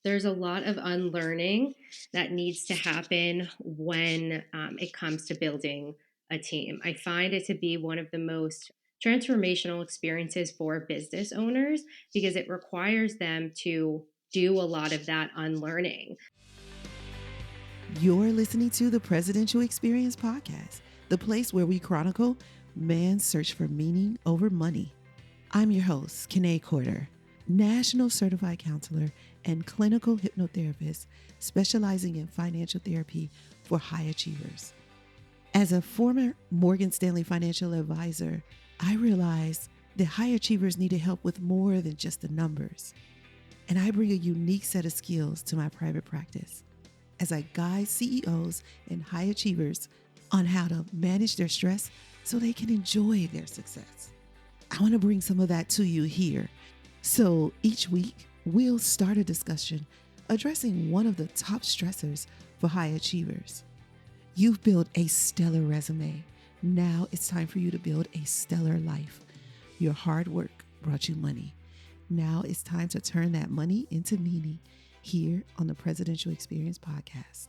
there's a lot of unlearning that needs to happen when it comes to building a team. I find it to be one of the most transformational experiences for business owners because it requires them to do a lot of that unlearning. You're listening to the Presidential Experience Podcast, the place where we chronicle man's search for meaning over money. I'm your host, Kanae Corder, National Certified Counselor and Clinical Hypnotherapist specializing in financial therapy for high achievers. As a former Morgan Stanley financial advisor, I realized that high achievers needed help with more than just the numbers. And I bring a unique set of skills to my private practice as I guide CEOs and high achievers on how to manage their stress so they can enjoy their success. I want to bring some of that to you here. So each week, we'll start a discussion addressing one of the top stressors for high achievers. You've built a stellar resume. Now it's time for you to build a stellar life. Your hard work brought you money. Now it's time to turn that money into meaning here on the Presidential Experience Podcast.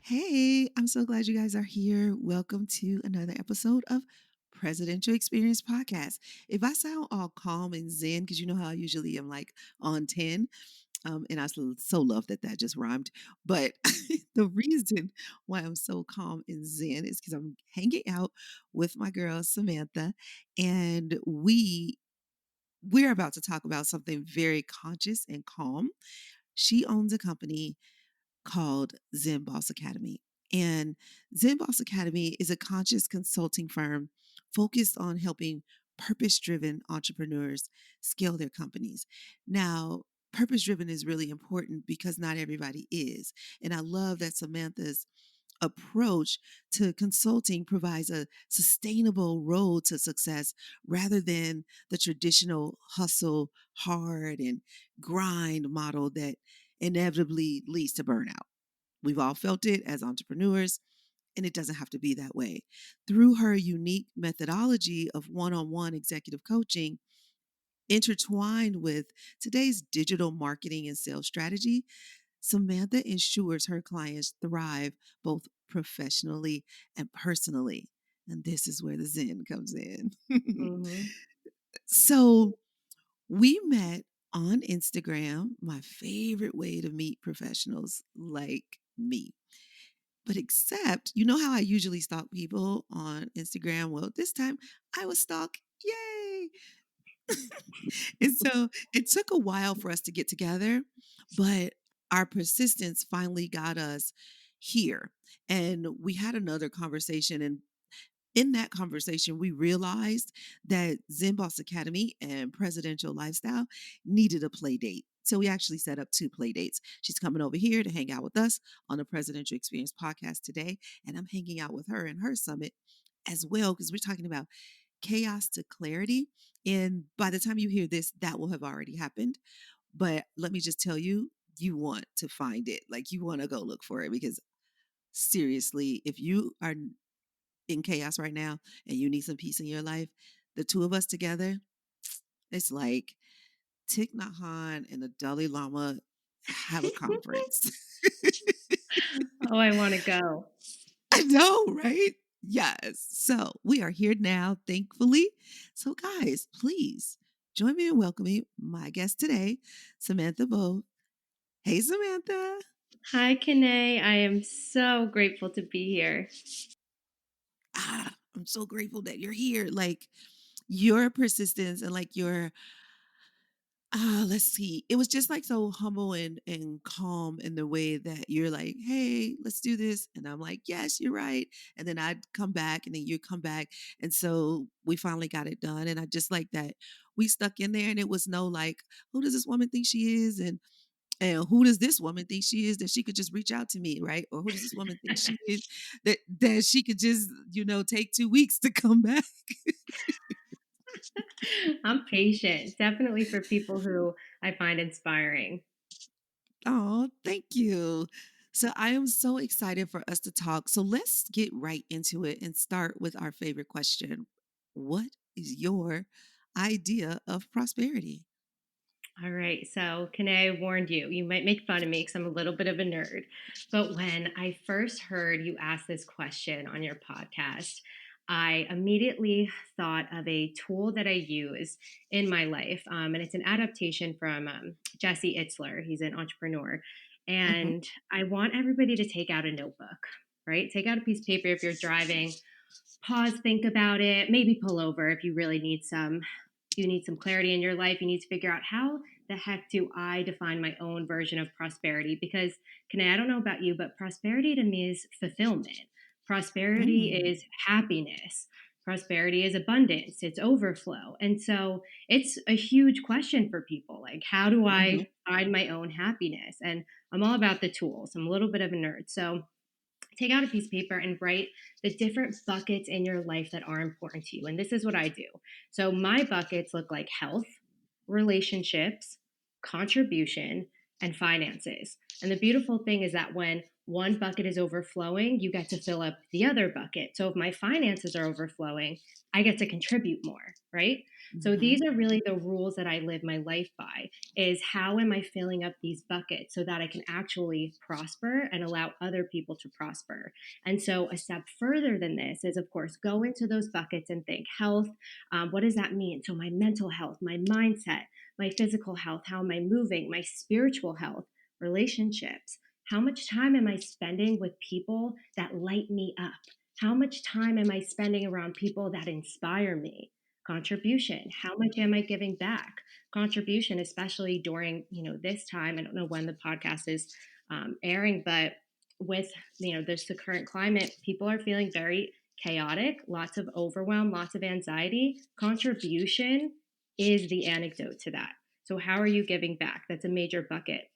Hey, I'm so glad you guys are here. Welcome to another episode of Presidential Experience Podcast. If I sound all calm and zen, because you know how I usually am like on 10, and I so love that just rhymed. But the reason why I'm so calm and zen is because I'm hanging out with my girl, Samantha, and we're about to talk about something very conscious and calm. She owns a company called Zen Boss Academy. And Zen Boss Academy is a conscious consulting firm focused on helping purpose driven entrepreneurs scale their companies. Now, purpose driven is really important because not everybody is. And I love that Samantha's approach to consulting provides a sustainable road to success rather than the traditional hustle, hard, and grind model that inevitably leads to burnout. We've all felt it as entrepreneurs, and it doesn't have to be that way. Through her unique methodology of one on one executive coaching, intertwined with today's digital marketing and sales strategy, Samantha ensures her clients thrive both professionally and personally. And this is where the Zen comes in. Mhm. So we met on Instagram, my favorite way to meet professionals like me. But except, you know how I usually stalk people on Instagram? Well, this time I was stalked. Yay! And so it took a while for us to get together, but our persistence finally got us here. And we had another conversation. And in that conversation, we realized that Zen Boss Academy and Presidential Lifestyle needed a play date. So we actually set up 2 play dates. She's coming over here to hang out with us on the Presidential Experience Podcast today. And I'm hanging out with her in her summit as well, because we're talking about chaos to clarity. And by the time you hear this, that will have already happened. But let me just tell you, you want to find it. Like you want to go look for it because seriously, if you are in chaos right now and you need some peace in your life, the 2 of us together, it's like Thich Nhat Hanh and the Dalai Lama have a conference. Oh, I want to go. I know, right? Yes. So we are here now, thankfully. So, guys, please join me in welcoming my guest today, Samantha Bove. Hey, Samantha. Hi, Kanae. I am so grateful to be here. I'm so grateful that you're here. Like your persistence and like your let's see. It was just like so humble and calm in the way that you're like, hey, let's do this. And I'm like, yes, you're right. And then I'd come back and then you come back. And so we finally got it done. And I just like that we stuck in there and it was no like, who does this woman think she is? And who does this woman think she is that she could just reach out to me, right? Or who does this woman think she is that she could just, take 2 weeks to come back? I'm patient, definitely for people who I find inspiring. Oh, thank you. So I am so excited for us to talk. So let's get right into it and start with our favorite question. What is your idea of prosperity? All right. So, can I warn you, you might make fun of me because I'm a little bit of a nerd. But when I first heard you ask this question on your podcast, I immediately thought of a tool that I use in my life. And it's an adaptation from Jesse Itzler. He's an entrepreneur. Hmm. And I want everybody to take out a notebook, right? Take out a piece of paper if you're driving, pause, think about it, maybe pull over if you need some clarity in your life. You need to figure out how the heck do I define my own version of prosperity? Because, Kane, I don't know about you, but prosperity to me is fulfillment. Prosperity Mm. is happiness. Prosperity is abundance, it's overflow. And so it's a huge question for people. Like, how do Hmm. I find my own happiness? And I'm all about the tools. I'm a little bit of a nerd. So take out a piece of paper and write the different buckets in your life that are important to you. And this is what I do. So my buckets look like health, relationships, contribution, and finances. And the beautiful thing is that when one bucket is overflowing, you get to fill up the other bucket. So if my finances are overflowing, I get to contribute more, right? So Hmm. these are really the rules that I live my life by is how am I filling up these buckets so that I can actually prosper and allow other people to prosper. And so a step further than this is, of course, go into those buckets and think health. What does that mean? So my mental health, my mindset, my physical health, how am I moving, my spiritual health, relationships. How much time am I spending with people that light me up? How much time am I spending around people that inspire me? Contribution. How much am I giving back? Contribution, especially during this time. I don't know when the podcast is airing, but with there's the current climate, people are feeling very chaotic, lots of overwhelm, lots of anxiety. Contribution is the antidote to that. So how are you giving back? That's a major bucket.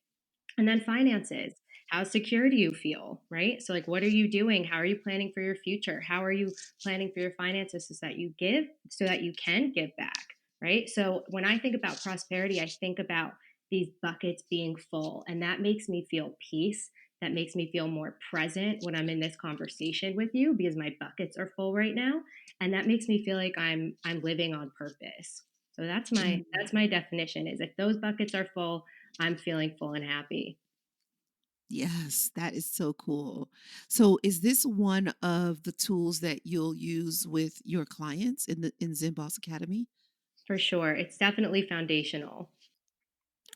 And then finances. How secure do you feel, right? So, like, what are you doing? How are you planning for your future? How are you planning for your finances so that you can give back, right? So, when I think about prosperity, I think about these buckets being full, and that makes me feel peace. That makes me feel more present when I'm in this conversation with you because my buckets are full right now, and that makes me feel like I'm living on purpose. So that's my definition is if those buckets are full, I'm feeling full and happy. Yes, that is so cool. So is this one of the tools that you'll use with your clients in Zen Boss Academy? For sure. It's definitely foundational.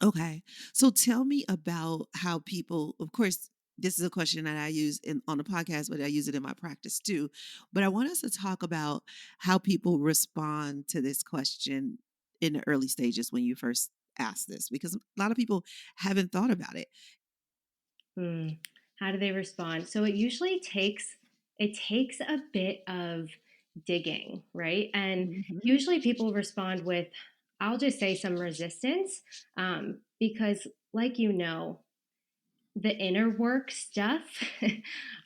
Okay. So tell me about how people, of course, this is a question that I use on the podcast, but I use it in my practice too. But I want us to talk about how people respond to this question in the early stages when you first ask this, because a lot of people haven't thought about it. Hmm. How do they respond? So it takes a bit of digging, right? And Mhm. usually people respond with, I'll just say some resistance, because, like the inner work stuff,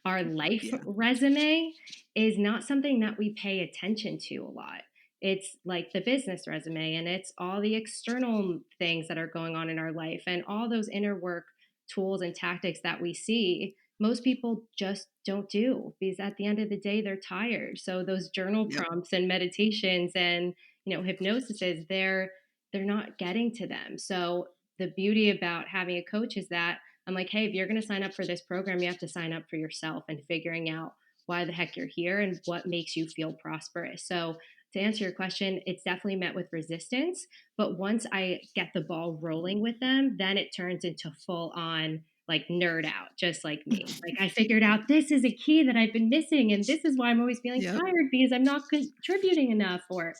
our life Yeah. resume is not something that we pay attention to a lot. It's like the business resume and it's all the external things that are going on in our life and all those inner work tools and tactics that we see. Most people just don't do because at the end of the day, they're tired. So those journal Yep. prompts and meditations and hypnosis, they're not getting to them. So the beauty about having a coach is that I'm like, hey, if you're going to sign up for this program, you have to sign up for yourself and figuring out why the heck you're here and what makes you feel prosperous. So, to answer your question, it's definitely met with resistance. But once I get the ball rolling with them, then it turns into full on like nerd out, just like me. Like, I figured out this is a key that I've been missing. And this is why I'm always feeling Yep. tired because I'm not contributing enough, or,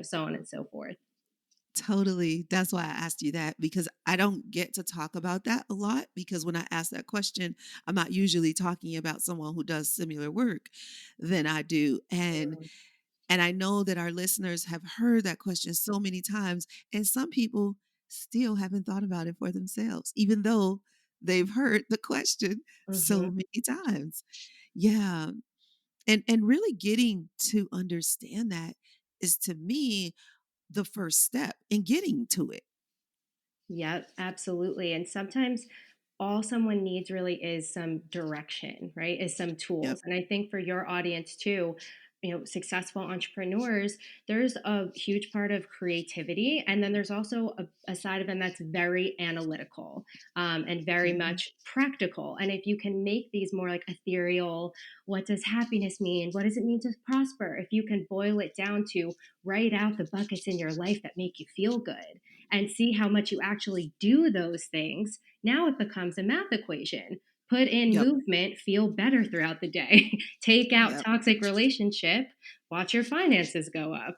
so on and so forth. Totally. That's why I asked you that because I don't get to talk about that a lot because when I ask that question, I'm not usually talking about someone who does similar work than I do. And I know that our listeners have heard that question so many times and some people still haven't thought about it for themselves even though they've heard the question Mm-hmm. so many times. Yeah. And really getting to understand that is to me the first step in getting to it. Yep, absolutely. And sometimes all someone needs really is some direction, right? Is some Yep. tools. And I think for your audience too, successful entrepreneurs, there's a huge part of creativity. And then there's also a side of them that's very analytical and very Mhm. much practical. And if you can make these more like ethereal, what does happiness mean? What does it mean to prosper? If you can boil it down to write out the buckets in your life that make you feel good and see how much you actually do those things, now it becomes a math equation. Put in Yep. movement, feel better throughout the day. Take out Yep. toxic relationship, watch your finances go up.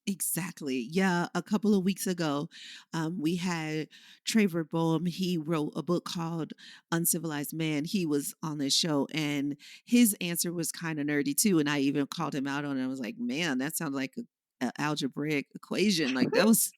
Exactly. Yeah. A couple of weeks ago, we had Trevor Boehm. He wrote a book called Uncivilized Man. He was on this show, and his answer was kind of nerdy too. And I even called him out on it. I was like, man, that sounds like a algebraic equation. Like that was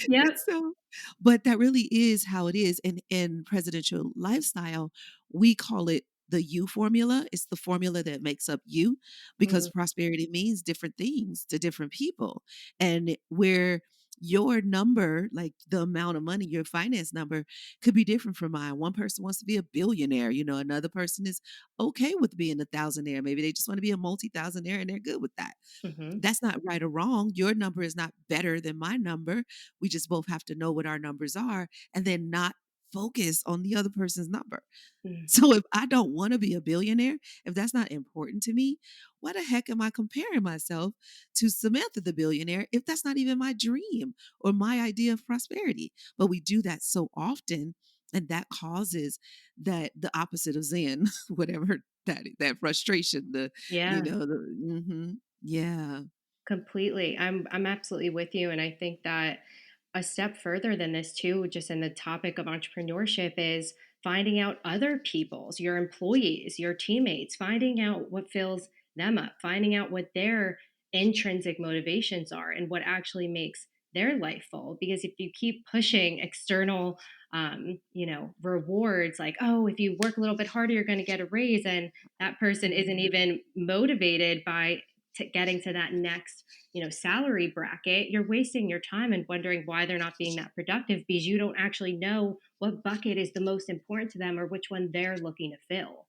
Yep. so, but that really is how it is. And in presidential lifestyle, we call it the you formula. It's the formula that makes up you because Mm, prosperity means different things to different people. And where your number, like the amount of money, your finance number could be different from mine. One person wants to be a billionaire, another person is okay with being a thousandaire. Maybe they just want to be a multi-thousandaire and they're good with that. mhm, That's not right or wrong. Your number is not better than my number. We just both have to know what our numbers are and then not focus on the other person's number. mm, So if I don't want to be a billionaire, if that's not important to me, why the heck am I comparing myself to Samantha the billionaire if that's not even my dream or my idea of prosperity? But we do that so often, and that causes the opposite of Zen, whatever that frustration, yeah. yeah. Completely. I'm absolutely with you. And I think that a step further than this too, just in the topic of entrepreneurship, is finding out other people's, your employees, your teammates, finding out what fills them up, finding out what their intrinsic motivations are and what actually makes their life full. Because if you keep pushing external rewards like, oh, if you work a little bit harder, you're going to get a raise, and that person isn't Mhm. even motivated by getting to that next salary bracket, you're wasting your time and wondering why they're not being that productive because you don't actually know what bucket is the most important to them or which one they're looking to fill.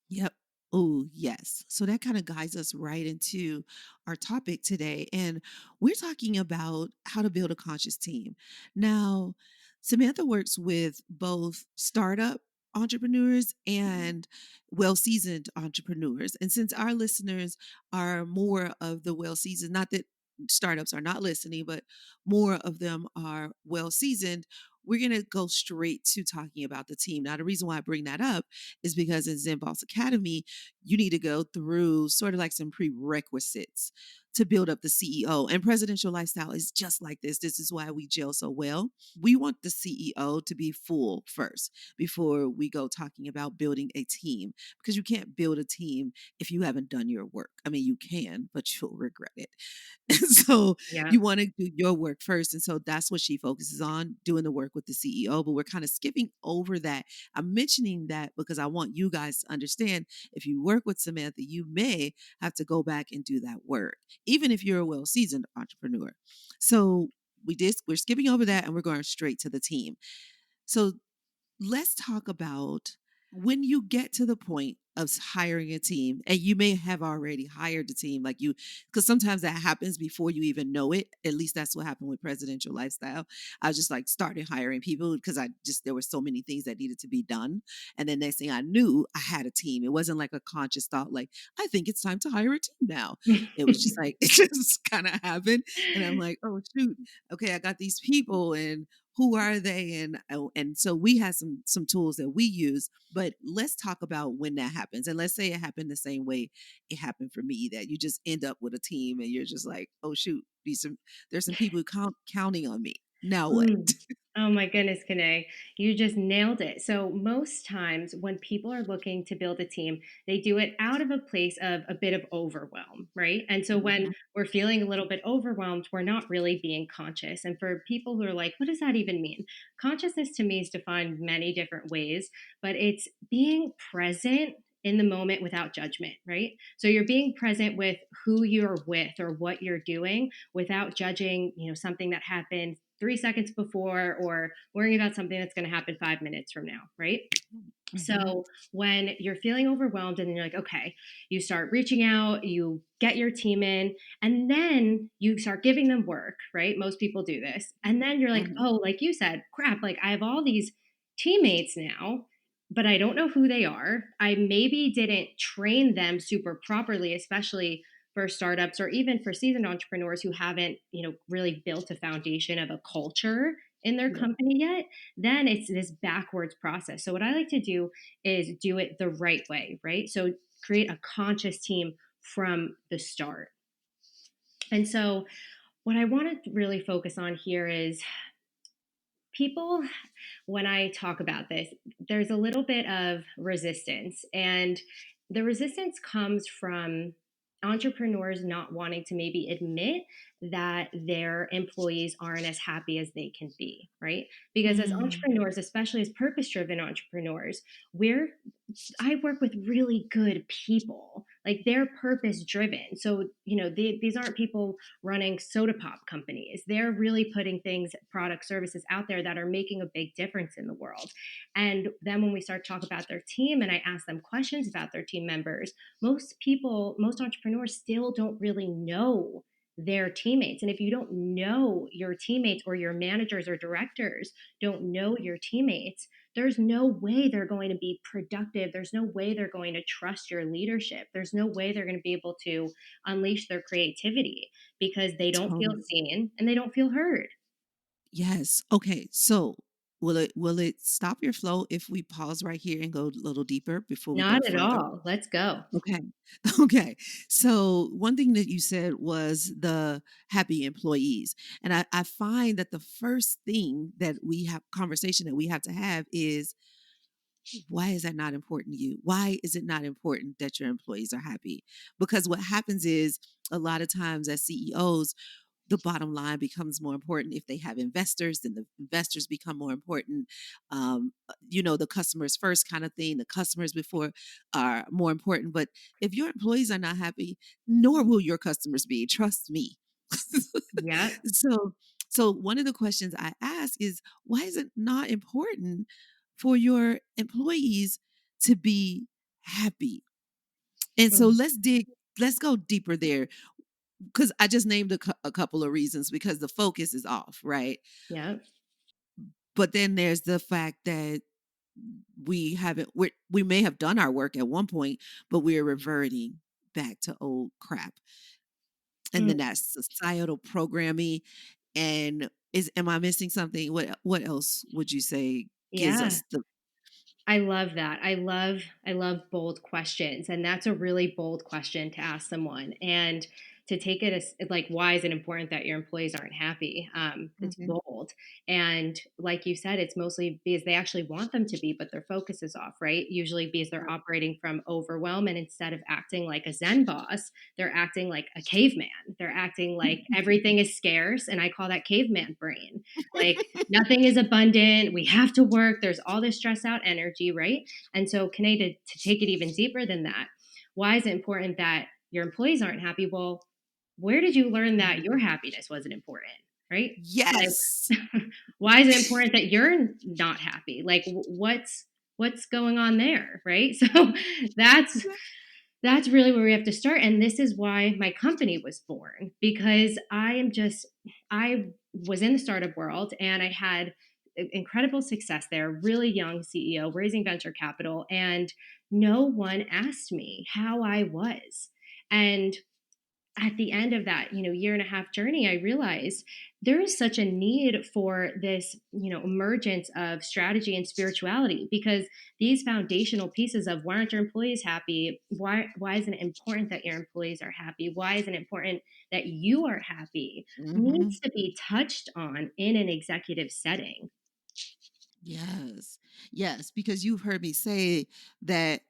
Yep. Oh, yes. So that kind of guides us right into our topic today. And we're talking about how to build a conscious team. Now, Samantha works with both startup entrepreneurs and well seasoned entrepreneurs. And since our listeners are more of the well seasoned, not that startups are not listening, but more of them are well seasoned, we're going to go straight to talking about the team. Now, the reason why I bring that up is because in Zen Boss Academy, you need to go through sort of like some prerequisites to build up the CEO. And presidential lifestyle is just like this. This is why we gel so well. We want the CEO to be full first before we go talking about building a team because you can't build a team if you haven't done your work. I mean, you can, but you'll regret it. So Yeah. you want to do your work first. And so that's what she focuses on, doing the work with the CEO. But we're kind of skipping over that. I'm mentioning that because I want you guys to understand if you work with Samantha, you may have to go back and do that work, even if you're a well seasoned entrepreneur. So we're skipping over that and we're going straight to the team. So let's talk about when you get to the point of hiring a team and you may have already hired a team like you because sometimes that happens before you even know it. At least that's what happened with presidential lifestyle. I just like started hiring people because I just there were so many things that needed to be done, and then next thing I knew I had a team. It wasn't like a conscious thought like I think it's time to hire a team now. It was just like it just kind of happened, and I'm like, oh shoot, okay, I got these people, and who are they? And so we have some tools that we use, but let's talk about when that happens. And let's say it happened the same way it happened for me, that you just end up with a team and you're just like, oh shoot, there's some people counting on me. Now what? Mm. Oh my goodness, Kane. You just nailed it. So, most times when people are looking to build a team, they do it out of a place of a bit of overwhelm, right? And so, when Mhm. we're feeling a little bit overwhelmed, we're not really being conscious. And for people who are like, what does that even mean? Consciousness to me is defined many different ways, but it's being present in the moment without judgment, right? So, you're being present with who you're with or what you're doing without judging, something that happened 3 seconds before or worrying about something that's going to happen 5 minutes from now, right? Mhm. So when you're feeling overwhelmed and you're like, okay, you start reaching out, you get your team in, and then you start giving them work, right? Most people do this. And then you're like, Mhm. oh, like you said, crap, like I have all these teammates now, but I don't know who they are. I maybe didn't train them super properly, especially for startups or even for seasoned entrepreneurs who haven't, really built a foundation of a culture in their Yeah. company yet. Then it's this backwards process. So what I like to do is do it the right way, right? So create a conscious team from the start. And so what I want to really focus on here is people, when I talk about this, there's a little bit of resistance. And the resistance comes from entrepreneurs not wanting to maybe admit that their employees aren't as happy as they can be, right? Because as Mm. entrepreneurs, especially as purpose driven entrepreneurs, we're I work with really good people. Like they're purpose driven. So, these aren't people running soda pop companies. They're really putting things, product services out there that are making a big difference in the world. And then when we start to talk about their team and I ask them questions about their team members, most entrepreneurs still don't really know their teammates. And if you don't know your teammates or your managers or directors don't know your teammates, there's no way they're going to be productive. There's no way they're going to trust your leadership. There's no way they're going to be able to unleash their creativity because they don't feel Totally. seen and they don't feel heard. Yes. Okay. So will it stop your flow if we pause right here and go a little deeper before we go Not at further? all. Let's go. Okay. Okay. So one thing that you said was the happy employees. And I find that the first thing that we have conversation that we have to have is, why is that not important to you? Why is it not important that your employees are happy? Because what happens is a lot of times as CEOs, the bottom line becomes more important. If they have investors, then the investors become more important. The customers first kind of thing. The customers before are more important. But if your employees are not happy, nor will your customers be. Trust me. Yep. so, so one of the questions I ask is, why is it not important for your employees to be happy? And so Mm. let's go deeper there because I just named a couple of reasons because the focus is off, right? Yep. But then there's the fact that we may have done our work at one point, but we're reverting back to old crap. And then Mm. that's societal programming. And am I missing something? What else would you say gives Yeah. us the I love that. I love bold questions, and that's a really bold question to ask someone. And to take it as like, why is it important that your employees aren't happy? It's Mhm. bold, and like you said, it's mostly because they actually want them to be, but their focus is off, right? Usually because they're operating from overwhelm, and instead of acting like a Zen boss, they're acting like a caveman. They're acting like everything is scarce, and I call that caveman brain. Like nothing is abundant. We have to work. There's all this stress out energy, right? And so, Kane, to take it even deeper than that, why is it important that your employees aren't happy? Well, where did you learn that your happiness wasn't important, right? Yes. Like, why is it important that you're not happy? Like, what's going on there, right? So that's that's really where we have to start. And this is why my company was born because I was in the startup world and I had incredible success there, really young CEO, raising venture capital. And no one asked me how I was. And at the end of that, year and a half journey, I realized there is such a need for this, emergence of strategy and spirituality because these foundational pieces of why aren't your employees happy? Why isn't it important that your employees are happy? Why isn't it important that you are happy? Mhm. Needs to be touched on in an executive setting. Yes. Yes, because you've heard me say that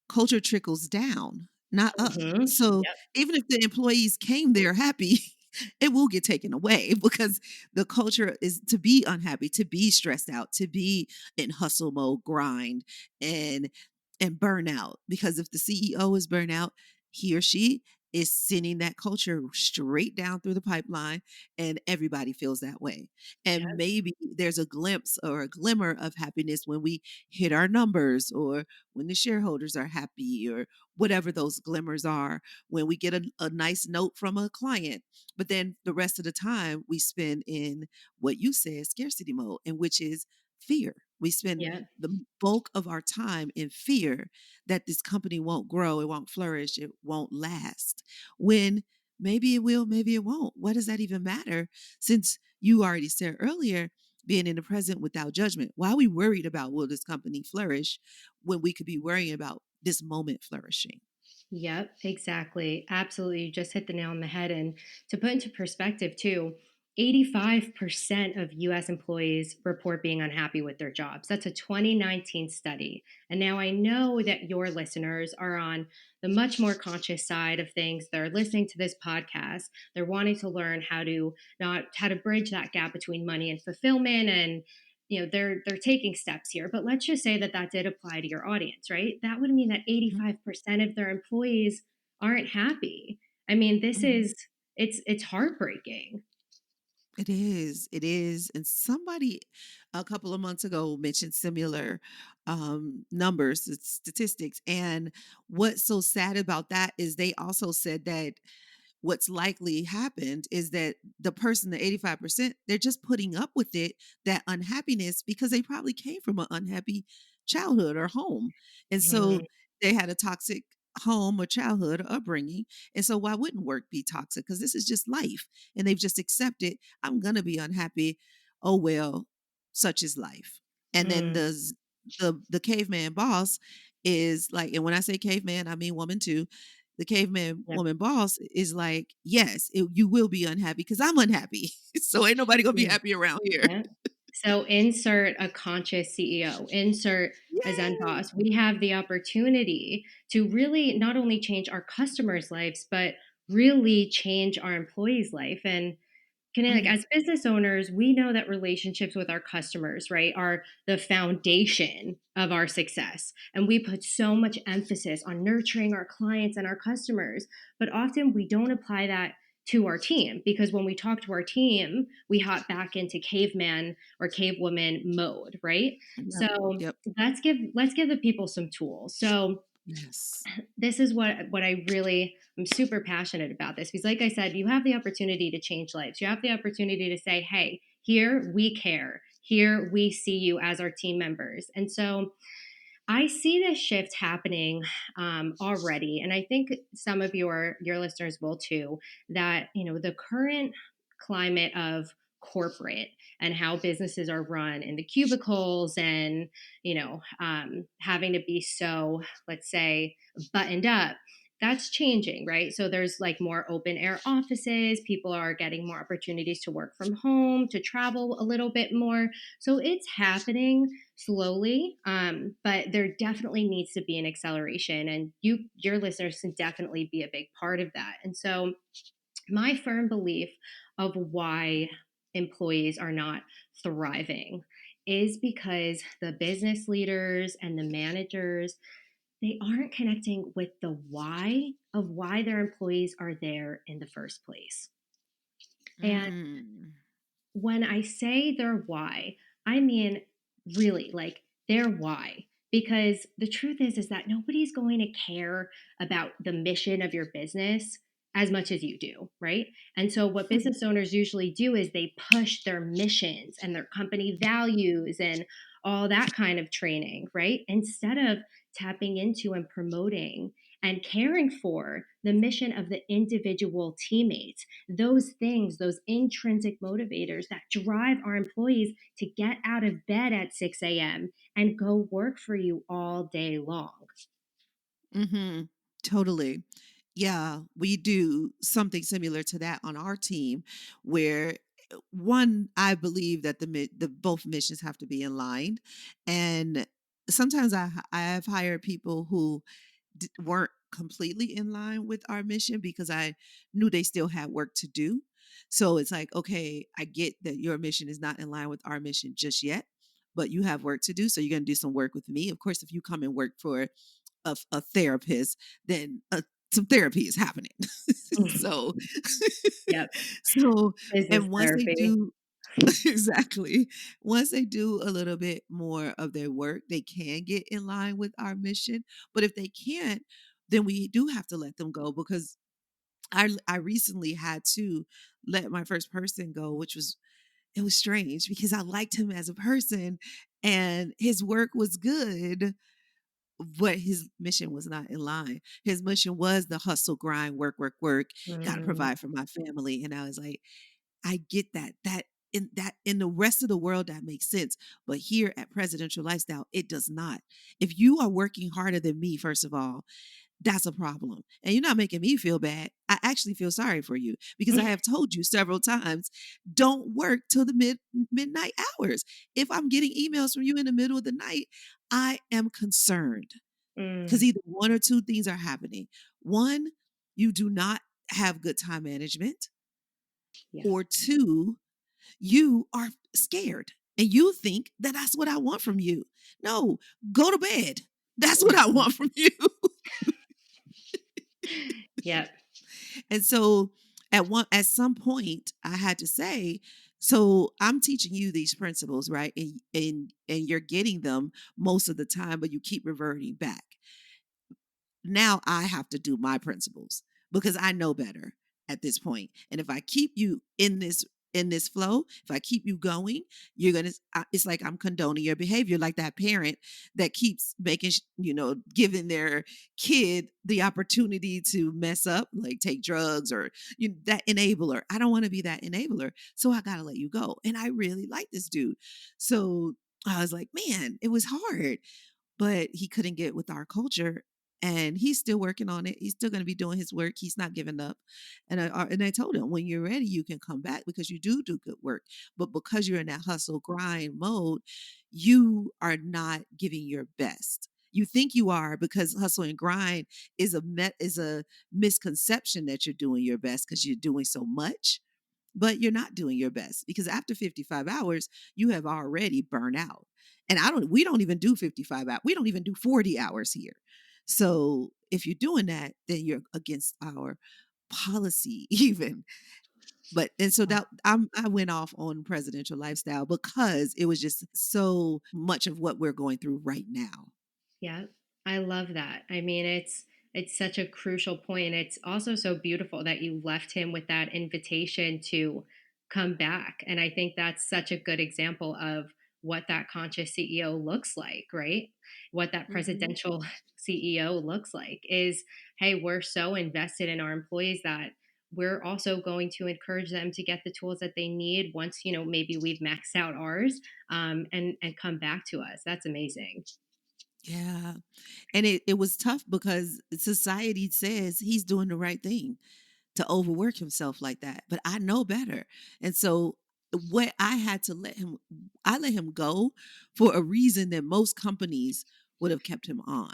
culture trickles down, not up. Hmm. So Yep. even if the employees came there happy, it will get taken away because the culture is to be unhappy, to be stressed out, to be in hustle mode, grind and burnout. Because if the CEO is burnout, he or she is sending that culture straight down through the pipeline, and everybody feels that way. And maybe there's a glimpse or a glimmer of happiness when we hit our numbers, or when the shareholders are happy, or whatever those glimmers are, when we get a nice note from a client. But then the rest of the time we spend in what you said, scarcity mode, and which is fear. We spend Yeah. the bulk of our time in fear that this company won't grow, it won't flourish, it won't last. When maybe it will, maybe it won't. What does that even matter? Since you already said earlier, being in the present without judgment. Why are we worried about will this company flourish when we could be worrying about this moment flourishing? Yep, exactly. Absolutely. You just hit the nail on the head. And to put into perspective, too, 85% of US employees report being unhappy with their jobs. That's a 2019 study. And now I know that your listeners are on the much more conscious side of things. They're listening to this podcast. They're wanting to learn how to bridge that gap between money and fulfillment, and they're taking steps here. But let's just say that that did apply to your audience, right? That would mean that Mhm, 85% of their employees aren't happy. I mean, this mhm. is it's heartbreaking. It is. And somebody a couple of months ago mentioned similar numbers, statistics. And what's so sad about that is they also said that what's likely happened is that the person, the 85%, they're just putting up with it, that unhappiness, because they probably came from an unhappy childhood or home. And Mhm. so they had a toxic home or childhood or upbringing. And so why wouldn't work be toxic? Because this is just life. And they've just accepted, I'm gonna be unhappy. Oh well, such is life. And then Mm, the caveman boss is like, and when I say caveman, I mean woman too. The caveman yep. woman boss is like, yes, you will be unhappy because I'm unhappy. So ain't nobody gonna be Mm, happy around here. yeah. So insert a conscious CEO, insert a Zen Yay. boss. We have the opportunity to really not only change our customers' lives, but really change our employees' life. And like Mhm. as business owners, we know that relationships with our customers, right, are the foundation of our success. And we put so much emphasis on nurturing our clients and our customers, but often we don't apply that to our team, because when we talk to our team, we hop back into caveman or cavewoman mode, right? Yep. So Yep. let's give the people some tools. So Yes. this is what I really I'm super passionate about this, because like I said, you have the opportunity to change lives. You have the opportunity to say, "Hey, here we care. Here we see you as our team members." And so I see this shift happening already, and I think some of your listeners will too. That the current climate of corporate and how businesses are run in the cubicles, and having to be so, let's say, buttoned up. That's changing, right? So there's like more open air offices. People are getting more opportunities to work from home, to travel a little bit more. So it's happening slowly, but there definitely needs to be an acceleration, and your listeners can definitely be a big part of that. And so my firm belief of why employees are not thriving is because the business leaders and the managers, they aren't connecting with the why of why their employees are there in the first place. And Mm. when I say their why, I mean really like their why. Because the truth is that nobody's going to care about the mission of your business as much as you do, right? And so what business owners usually do is they push their missions and their company values and all that kind of training, right? Instead of tapping into and promoting and caring for the mission of the individual teammates, those things, those intrinsic motivators that drive our employees to get out of bed at 6 a.m. and go work for you all day long. Mhm. Totally. Yeah, we do something similar to that on our team where one, I believe that the both missions have to be aligned. And sometimes I have hired people who weren't completely in line with our mission because I knew they still had work to do. So it's like, okay, I get that your mission is not in line with our mission just yet, but you have work to do. So you're going to do some work with me. Of course, if you come and work for a therapist, then some therapy is happening. Mm. so Yep. so Business and once they therapy. do exactly. Once they do a little bit more of their work, they can get in line with our mission. But if they can't, then we do have to let them go because I recently had to let my first person go, which was it was strange because I liked him as a person and his work was good, but his mission was not in line. His mission was the hustle, grind, work, work, work, got to Mm, provide for my family. And I was like, I get that. That in the rest of the world that makes sense, but here at Presidential Lifestyle, it does not. If you are working harder than me, first of all, that's a problem. And you're not making me feel bad. I actually feel sorry for you because I have told you several times, don't work till the midnight hours. If I'm getting emails from you in the middle of the night, I am concerned because mm, either one or two things are happening. One, you do not have good time management, yeah. or two, you are scared and you think that that's what I want from you. No, go to bed. That's what I Mhm. want from you. Yep. And so at some point I had to say, so I'm teaching you these principles, right? And you're getting them most of the time, but you keep reverting back. Now I have to do my principles because I know better at this point. And if I keep you in this flow, if I keep you going, you're going to it's like I'm condoning your behavior like that parent that keeps making giving their kid the opportunity to mess up, like take drugs or that enabler. I don't want to be that enabler. So I got to let you go. And I really like this dude. So I was like, man, it was hard, but he couldn't get with our culture and he's still working on it. He's still going to be doing his work. He's not giving up. And I told him, when you're ready, you can come back because you do good work. But because you're in that hustle grind mode, you are not giving your best. You think you are because hustle and grind is a misconception that you're doing your best because you're doing so much, but you're not doing your best because after 55 hours, you have already burned out. And we don't even do 55 hours. We don't even do 40 hours here. So if you're doing that, then you're against our policy even. But and so that I went off on presidential lifestyle because it was just so much of what we're going through right now. Yeah, I love that. I mean, it's such a crucial point. It's also so beautiful that you left him with that invitation to come back. And I think that's such a good example of what that conscious CEO looks like, right? What that Mhm. presidential CEO looks like is, hey, we're so invested in our employees that we're also going to encourage them to get the tools that they need once, maybe we've maxed out ours, and come back to us. That's amazing. Yeah. And it was tough because society says he's doing the right thing to overwork himself like that. But I know better. And so what I had to I let him go for a reason that most companies would have kept him on.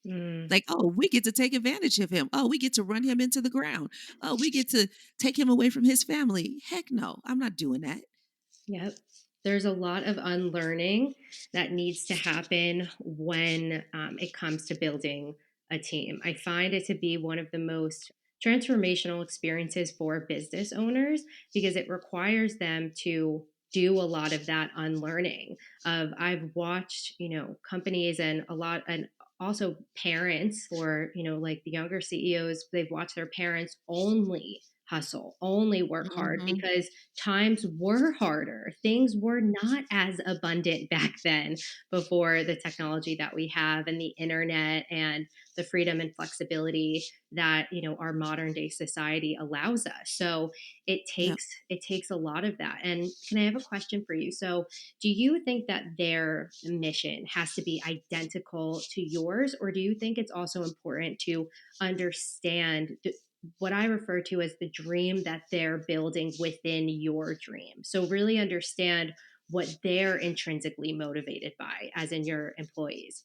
Mm. Like, oh, we get to take advantage of him. Oh, we get to run him into the ground. Oh, we get to take him away from his family. Heck no, I'm not doing that. Yep. There's a lot of unlearning that needs to happen when it comes to building a team. I find it to be one of the most transformational experiences for business owners because it requires them to do a lot of that unlearning. I've watched, companies and a lot and also parents for, like the younger CEOs, they've watched their parents only hustle, only work hard Hmm. because times were harder. Things were not as abundant back then before the technology that we have and the internet and the freedom and flexibility that, our modern day society allows us. So Yeah. it takes a lot of that. And can I have a question for you? So do you think that their mission has to be identical to yours, or do you think it's also important to understand what I refer to as the dream that they're building within your dream? So, really understand what they're intrinsically motivated by, as in your employees.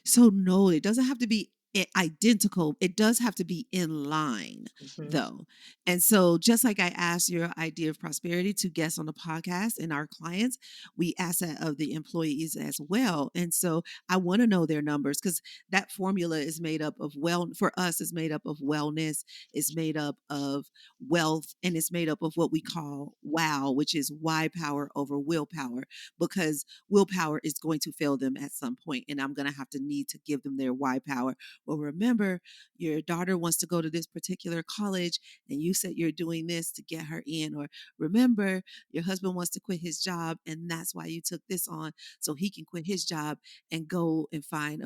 So no, it doesn't have to be identical. It does have to be in line, Mhm. though. And so, just like I asked your idea of prosperity to guests on the podcast and our clients, we ask that of the employees as well. And so, I want to know their numbers because that formula is made up of for us, is made up of wellness, it's made up of wealth, and it's made up of what we call wow, which is why power over willpower, because willpower is going to fail them at some point, and I'm going to have to need to give them their why power. Well, remember, your daughter wants to go to this particular college, and you said you're doing this to get her in. Or remember, your husband wants to quit his job, and that's why you took this on so he can quit his job and go and find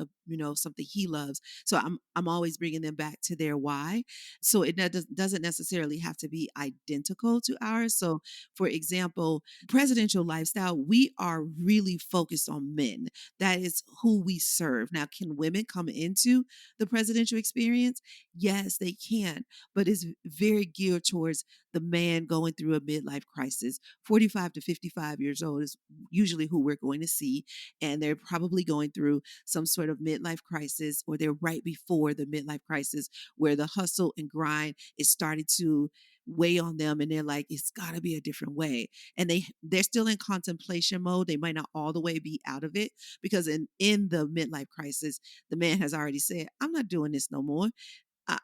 something he loves. So I'm always bringing them back to their why. So it doesn't necessarily have to be identical to ours. So, for example, presidential lifestyle, we are really focused on men. That is who we serve. Now, can women come into the presidential experience? Yes, they can, but it's very geared towards the man going through a midlife crisis. 45 to 55 years old is usually who we're going to see, and they're probably going through some sort of midlife crisis, or they're right before the midlife crisis where the hustle and grind is starting to weigh on them, and they're like, it's got to be a different way. And they're still in contemplation mode. They might not all the way be out of it, because in the midlife crisis, the man has already said, I'm not doing this no more.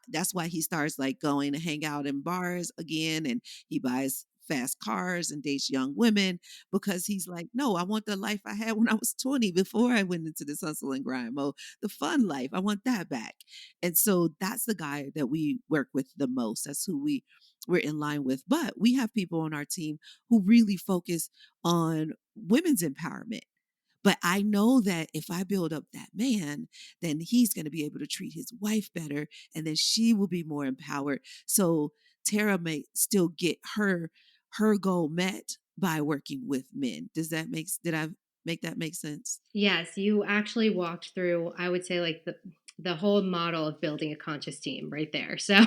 That's why he starts like going to hang out in bars again, and he buys fast cars and dates young women, because he's like, no, I want the life I had when I was 20 before I went into this hustle and grind mode, the fun life. I want that back. And so that's the guy that we work with the most. That's who we're in line with. But we have people on our team who really focus on women's empowerment. But I know that if I build up that man, then he's going to be able to treat his wife better, and then she will be more empowered. So Tara may still get her goal met by working with men. Did I make that make sense? Yes, you actually walked through, I would say, like the whole model of building a conscious team right there. So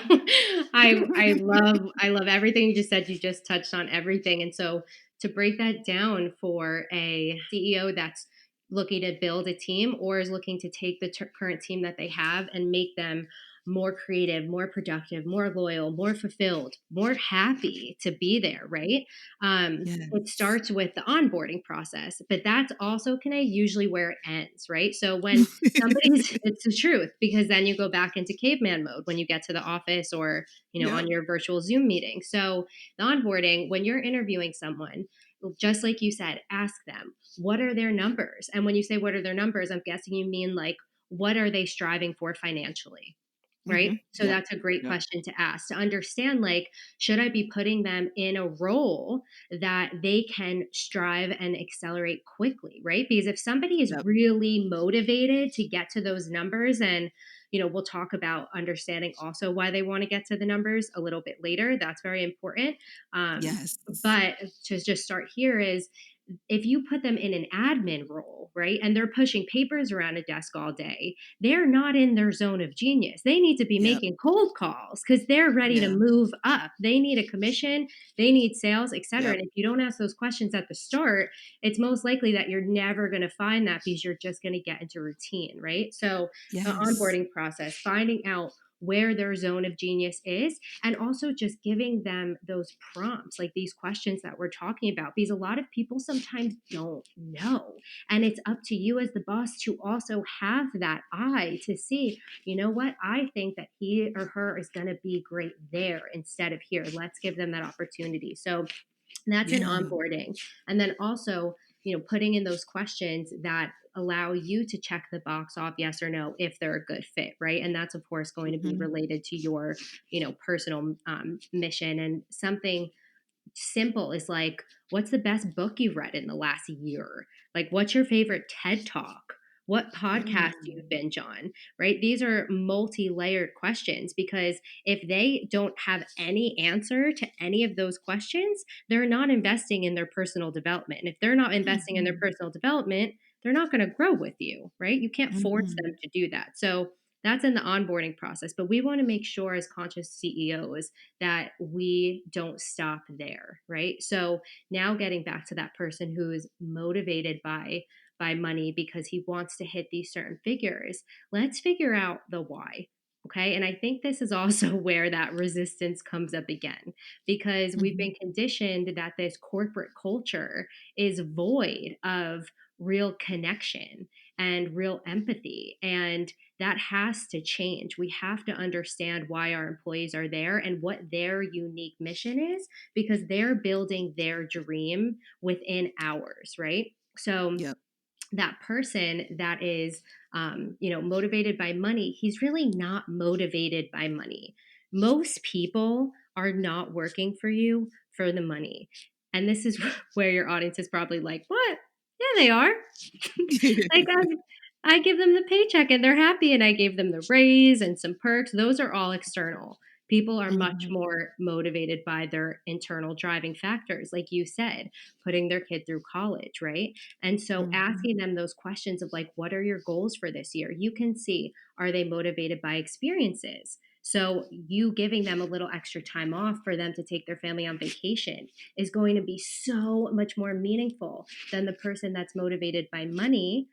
I love everything you just said. You just touched on everything. And so to break that down for a CEO that's looking to build a team or is looking to take the current team that they have and make them more creative, more productive, more loyal, more fulfilled, more happy to be there, right? It Yes. starts with the onboarding process, but that's also kind of usually where it ends, right? So when somebody's, it's the truth, because then you go back into caveman mode when you get to the office or, Yep. on your virtual Zoom meeting. So the onboarding, when you're interviewing someone, just like you said, ask them, what are their numbers? And when you say, what are their numbers, I'm guessing you mean like, what are they striving for financially? Right. So Yep. that's a great Yep. question to ask to understand, like, should I be putting them in a role that they can strive and accelerate quickly, right? Because if somebody is Yep. really motivated to get to those numbers, and we'll talk about understanding also why they want to get to the numbers a little bit later. That's very important. Yes. But to just start here is, if you put them in an admin role, right, and they're pushing papers around a desk all day, they're not in their zone of genius. They need to be Yep. making cold calls because they're ready to Yeah. move up. They need a commission, they need sales, etc. Yep. And if you don't ask those questions at the start, it's most likely that you're never going to find that, because you're just going to get into routine, right? So the Yes. onboarding process, finding out where their zone of genius is, and also just giving them those prompts, like these questions that we're talking about, because a lot of people sometimes don't know. And it's up to you as the boss to also have that eye to see, what, I think that he or her is going to be great there instead of here. Let's give them that opportunity. So that's an Yeah. onboarding. And then also, putting in those questions that allow you to check the box off yes or no if they're a good fit, right? And that's of course going to be Mhm. related to your, personal mission. And something simple is like, what's the best book you've read in the last year? Like, what's your favorite TED talk? What podcast do you Mm. binge on? Right? These are multi layered questions, because if they don't have any answer to any of those questions, they're not investing in their personal development. And if they're not investing in their Mhm. personal development, they're not going to grow with you, right? You can't force them Mhm. to do that. So that's in the onboarding process. But we want to make sure as conscious CEOs that we don't stop there, right? So now getting back to that person who is motivated by by money because he wants to hit these certain figures. Let's figure out the why. Okay. And I think this is also where that resistance comes up again, because we've Mhm. been conditioned that this corporate culture is void of real connection and real empathy. And that has to change. We have to understand why our employees are there and what their unique mission is, because they're building their dream within ours, right? So Yep. that person that is motivated by money, he's really not motivated by money. Most people are not working for you for the money. And this is where your audience is probably like, what? Yeah, they are. Like, I give them the paycheck and they're happy, and I gave them the raise and some perks. Those are all external. People are much Mhm. more motivated by their internal driving factors, like you said, putting their kid through college, right? And so Mhm. asking them those questions of like, what are your goals for this year? You can see, are they motivated by experiences? So you giving them a little extra time off for them to take their family on vacation is going to be so much more meaningful than the person that's motivated by money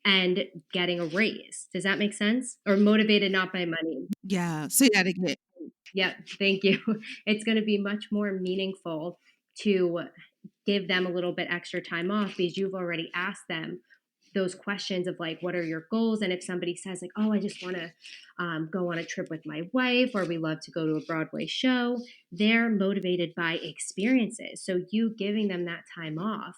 and getting a raise. Does that make sense? Or motivated not by money. Yeah, say that again. Yeah, thank you. It's going to be much more meaningful to give them a little bit extra time off because you've already asked them those questions of like, what are your goals? And if somebody says like, oh, I just want to go on a trip with my wife, or we love to go to a Broadway show, they're motivated by experiences. So you giving them that time off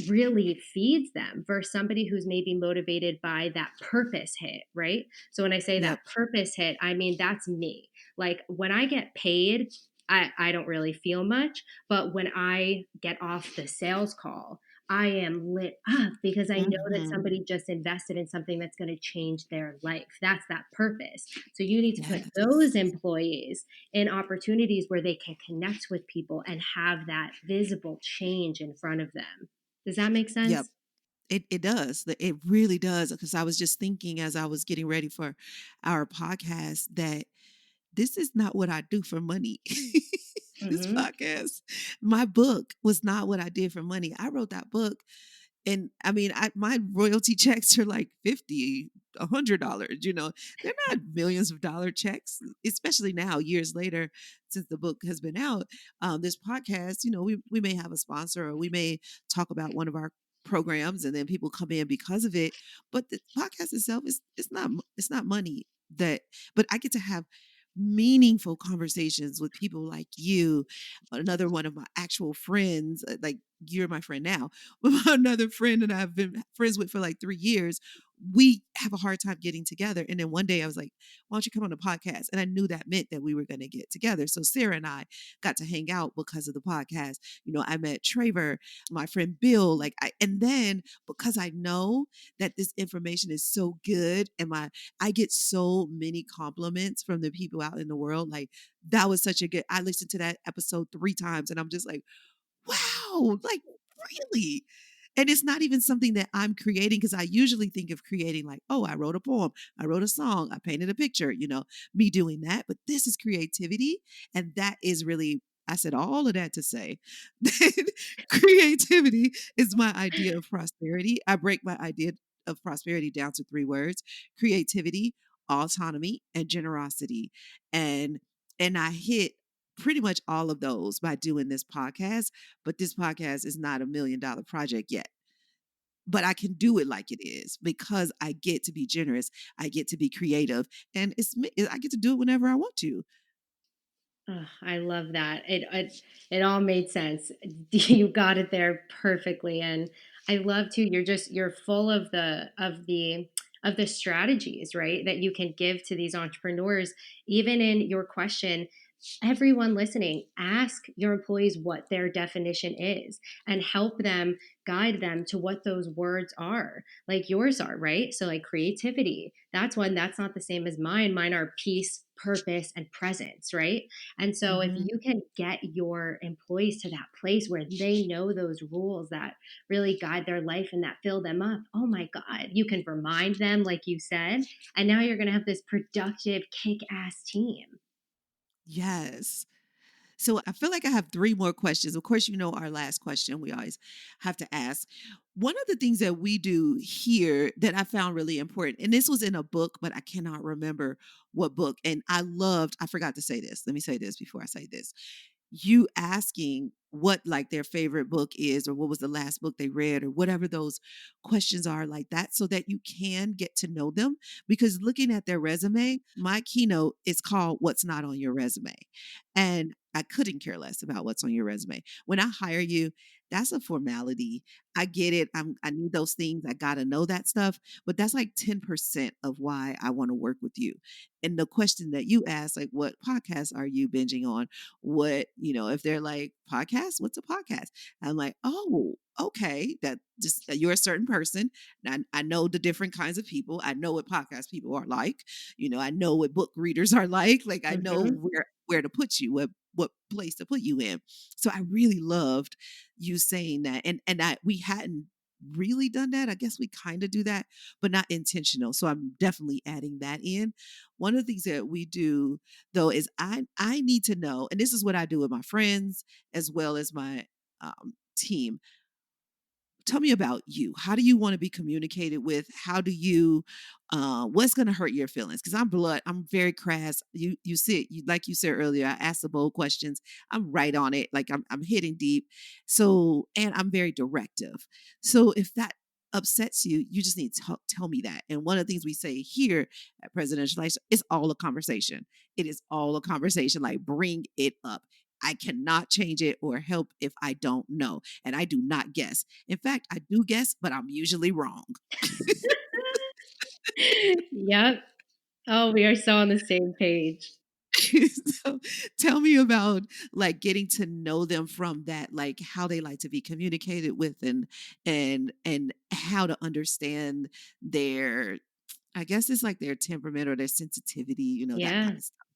really feeds them versus somebody who's maybe motivated by that purpose hit, right? So when I say Yep. that purpose hit, I mean that's me. Like when I get paid, I don't really feel much, but when I get off the sales call, I am lit up because I know that Mhm. somebody just invested in something that's going to change their life. That's that purpose. So you need to put Yes. those employees in opportunities where they can connect with people and have that visible change in front of them. Does that make Yep. sense? It does. It really does. Because I was just thinking as I was getting ready for our podcast that this is not what I do for money. This Mhm. podcast, my book was not what I did for money. I wrote that book. And I mean, my royalty checks are like 50, $100, they're not millions of dollar checks, especially now, years later, since the book has been out. This podcast, we may have a sponsor or we may talk about one of our programs and then people come in because of it. But the podcast itself is it's not money that, but I get to have meaningful conversations with people like you, another one of my actual friends, like you're my friend now, another friend that I've been friends with for like 3 years. We have a hard time getting together. And then one day I was like, why don't you come on the podcast? And I knew that meant that we were going to get together. So Sarah and I got to hang out because of the podcast. I met Traver, my friend Bill, and then because I know that this information is so good and I get so many compliments from the people out in the world. Like that was such a good, I listened to that episode 3 times and I'm just like, wow, like really? And it's not even something that I'm creating because I usually think of creating like, oh, I wrote a poem, I wrote a song, I painted a picture, me doing that. But this is creativity. And that is really, I said all of that to say that creativity is my idea of prosperity. I break my idea of prosperity down to 3 words: creativity, autonomy, and generosity. And I hit pretty much all of those by doing this podcast, but this podcast is not $1 million project yet. But I can do it like it is because I get to be generous, I get to be creative, and I get to do it whenever I want to. Oh, I love that. It all made sense. You got it there perfectly, and I love too. You're full of the strategies, right? That you can give to these entrepreneurs. Even in your question, everyone listening, ask your employees what their definition is and help them guide them to what those words are, like yours are, right? So, like creativity, that's one that's not the same as mine. Mine are peace, purpose, and presence, right? And so, if Mhm. you can get your employees to that place where they know those rules that really guide their life and that fill them up, oh my God, you can remind them, like you said, and now you're going to have this productive, kick ass team. Yes. So I feel like I have 3 more questions. Of course, you know our last question we always have to ask. One of the things that we do here that I found really important, and this was in a book, but I cannot remember what book, and I forgot to say this. Let me say this before I say this. You asking what like their favorite book is or what was the last book they read or whatever those questions are like that so that you can get to know them because looking at their resume my keynote is called what's not on your resume and I couldn't care less about what's on your resume when I hire you. That's a formality. I get it. I need those things. I got to know that stuff, but that's like 10% of why I want to work with you. And the question that you asked, like, what podcasts are you binging on? What, if they're like, podcast, what's a podcast? I'm like, oh, okay. That just you're a certain person. And I know the different kinds of people. I know what podcast people are like. I know what book readers are like. Like I know Mhm. where to put you, what place to put you in. So I really loved you saying that. And I we hadn't really done that. I guess we kind of do that, but not intentional. So I'm definitely adding that in. One of the things that we do though is I need to know, and this is what I do with my friends as well as my team. Tell me about you. How do you want to be communicated with? How do you what's going to hurt your feelings? Because I'm very crass. Like you said earlier, I ask the bold questions. I'm right on it. Like I'm hitting deep. So and I'm very directive. So if that upsets you, you just need to tell me that. And one of the things we say here at Presidential Life is all a conversation. It is all a conversation. Like bring it up. I cannot change it or help if I don't know. And I do not guess. In fact, I do guess, but I'm usually wrong. Yep. Oh, we are so on the same page. So tell me about like getting to know them from that, like how they like to be communicated with and how to understand their I guess it's like their temperament or their sensitivity, that Yeah. kind of stuff.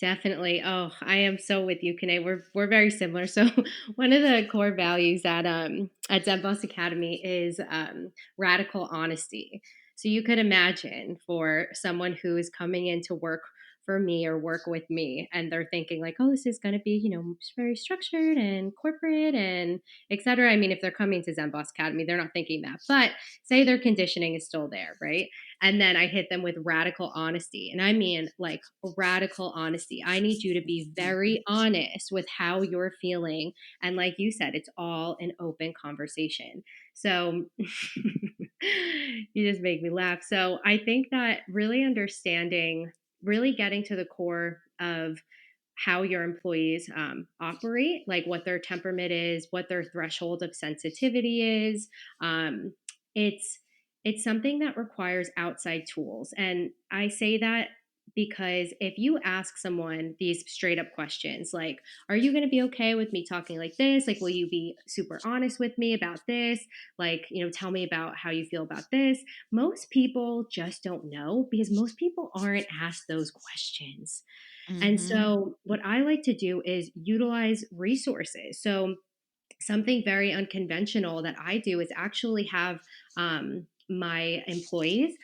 Definitely. Oh, I am so with you, Kane. We're very similar. So one of the core values at Zen Boss Academy is radical honesty. So you could imagine for someone who is coming in to work for me or work with me, and they're thinking like, oh, this is going to be very structured and corporate and etc. I mean, if they're coming to Zen Boss Academy, they're not thinking that. But say their conditioning is still there, right? And then I hit them with radical honesty. And I mean, like, radical honesty. I need you to be very honest with how you're feeling. And like you said, it's all an open conversation. So you just make me laugh. So I think that really understanding, really getting to the core of how your employees operate, like what their temperament is, what their threshold of sensitivity is. It's it's something that requires outside tools, and I say that because if you ask someone these straight up questions, like, "Are you going to be okay with me talking like this? Like, will you be super honest with me about this? Like, tell me about how you feel about this." Most people just don't know because most people aren't asked those questions. And Mhm. so, what I like to do is utilize resources. So, something very unconventional that I do is actually have my employees,